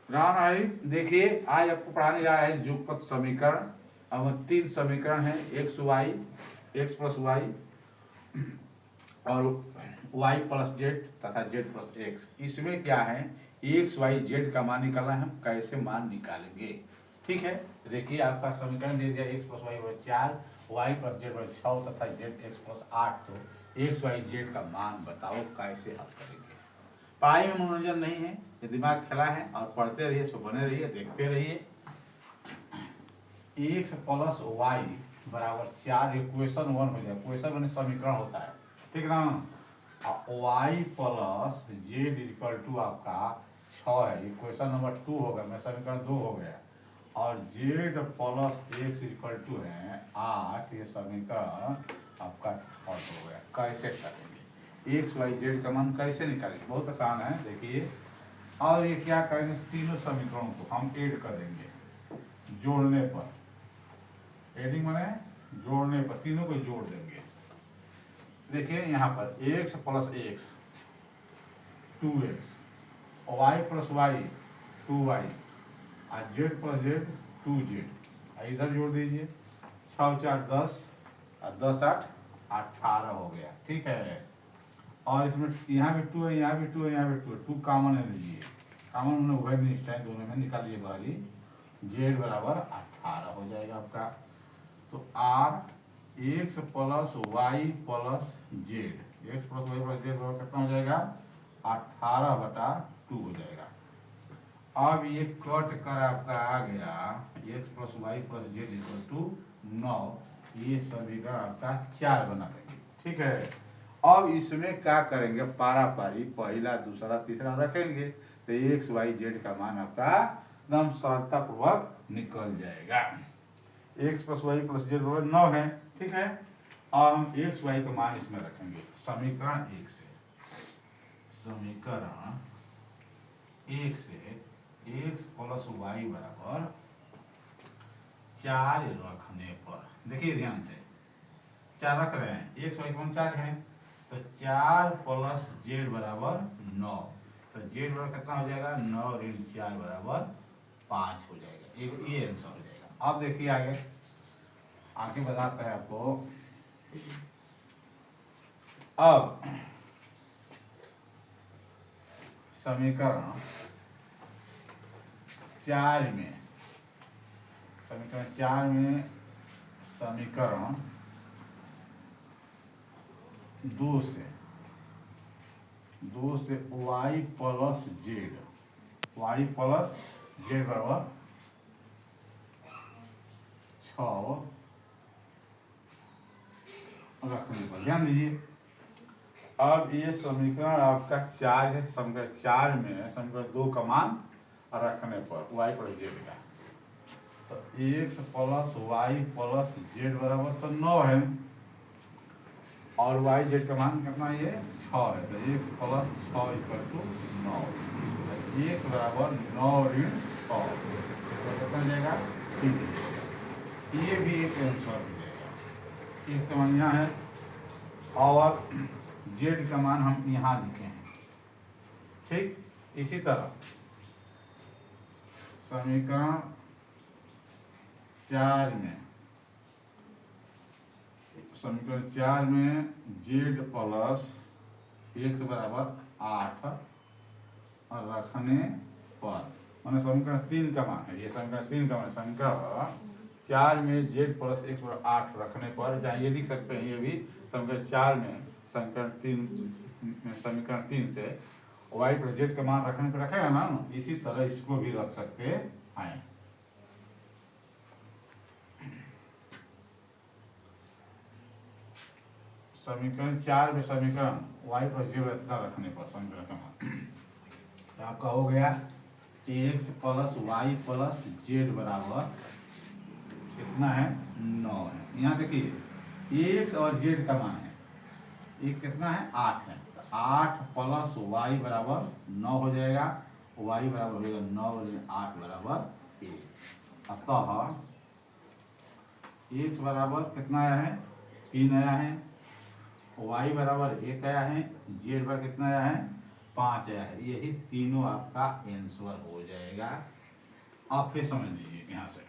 राम भाई देखिए, आज आपको पढ़ाने जा रहे हैं युगपत समीकरण। अब 3 समीकरण हैं, x y, x plus y और वाई प्लस जेड तथा जेड प्लस एक्स। इसमें क्या है, एक्स वाई जेड का मान निकालना है, हम कैसे मान निकालेंगे। ठीक है, देखिए आपका समीकरण दे दिया, एक्स प्लस वाई बराबर 4, वाई प्लस जेड बराबर 6 तथा जेड एक्स प्लस 8। तो एक्स वाई जेड का मान बताओ कैसे हल करेंगे। पढ़ाई में मनोरंजन नहीं है, ये दिमाग खेला है, और पढ़ते रहिए, इसको बने रहिए, देखते रहिए। एक्स प्लस वाई बराबर 4, ये क्वेश्चन 1 हो जाए। क्वेश्चन वन समीकरण होता है, ठीक ना। Y plus z equal to आपका 6 है, ये क्वेश्चन नंबर 2 हो गया, मैं समीकरण 2 हो गया। और z plus x equal to है 8, ये समीकरण आपका 6 हो गया। कैसे करेंगे, एक्स वाई जेड का मान कैसे निकालेंगे, बहुत आसान है, देखिए। और ये क्या करेंगे, तीनों समीकरणों को हम ऐड कर देंगे जोड़ने पर। एडिंग माने जोड़ने पर, तीनों को जोड़ देंगे। देखिए यहाँ पर x plus x 2x, y plus y 2y, और जेड प्लस जेड 2z। इधर जोड़ दीजिए, 6 4 10, और 10 8 18 हो गया। ठीक है, और इसमें यहाँ भी 2 है, यहाँ भी 2 है, यहाँ भी 2 है, 2 कॉमन ले लीजिए। कॉमन उन्हें उभयनिष्ठ है, दोनों में निकालिए बाहरी। जेड बराबर 18 हो जाएगा आपका। तो आर x plus y plus z, x plus y plus z बराबर कितना हो जाएगा, 18/2 हो जाएगा। अब ये कट कर आपका आ गया x plus y plus z equal to 9। ये समीकरण आपका 4 बना देंगे। ठीक है, अब इसमें क्या करेंगे, पारा पारी पहला दूसरा तीसरा रखेंगे, तो एक्स वाई जेड का मान आपका एकदम सरलता पूर्वक निकल जाएगा। X plus y plus z बराबर 9 है। ठीक है, अब हम एक्स वाई का मान इसमें रखेंगे समीकरण 1 से। समीकरण 1 से एक्स प्लस वाई बराबर 4 रखने पर, देखिए ध्यान से, 4 रख रहे हैं, एक्स वाई का मान 4 है, तो 4 प्लस जेड बराबर 9। तो जेड बराबर कितना हो जाएगा, 9 × 4 बराबर 5 हो जाएगा। ये आंसर हो जाएगा। अब देखिए आगे, आगे बताते हैं आपको। अब समीकरण 4 में, समीकरण 4 में समीकरण 2 से y plus z, y plus z बराबर 6 रखने पर, ध्यान दीजिए। अब ये समीकरण आपका 4 है, समीकरण 4 में समीकरण 2 का मान रखने पर वाई प्लस जेड का, तो x plus y plus z बराबर तो 9 है, और वाई जेड का मान कितना है, ये 6 है, तो x plus 6 equal to 9। X बराबर 9 × 6, तो कितना जाएगा, 3। ये भी एक आंसर हो जाएगा। इसका मान यहाँ है, और जेड का मान हम यहाँ लिखे हैं। ठीक, इसी तरह समीकरण 4 में, समीकरण 4 में जेड प्लस एक्स बराबर 8 रखने पर, माने समीकरण 3 का मान है, ये समीकरण 3 का मान, समीकरण 4 में जेड प्लस एक्स बराबर 8 रखने पर, चाहे ये लिख सकते हैं, ये भी समीकरण 4 में समीकरण 3 से वाई प्लस जेड का मान रखने पर रखेगा ना, इसी तरह इसको भी रख सकते हैं। समीकरण 4 में समीकरण वाई प्लस जेड रखने पर समीकरण का मान, तो आपका हो गया x plus y plus z बराबर कितना है, 9 है। यहाँ देखिए एक्स और जेड का मान है, ये कितना है, 8 है, तो 8 प्लस वाई बराबर 9 हो जाएगा। वाई बराबर हो जाएगा 9 × 8 बराबर 1। अतः एक्स बराबर कितना आया है, 3 आया है, वाई बराबर 1 आया है, जेड बराबर कितना आया है, 5 आया है, यही तीनों आपका आंसर हो जाएगा। आप फिर समझ लीजिए यहाँ से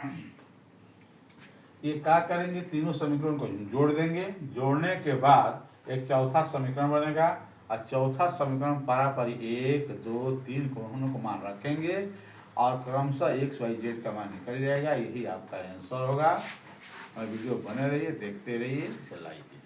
ये क्या करेंगे, तीनों समीकरण को जोड़ देंगे, जोड़ने के बाद एक चौथा समीकरण बनेगा और चौथा समीकरण पारापरी 1 2 3 को मान रखेंगे और क्रमशः XYZ का मान निकल जाएगा। यही आपका आंसर होगा। और वीडियो बने रहिए, देखते रहिए, इसे लाइक कीजिए।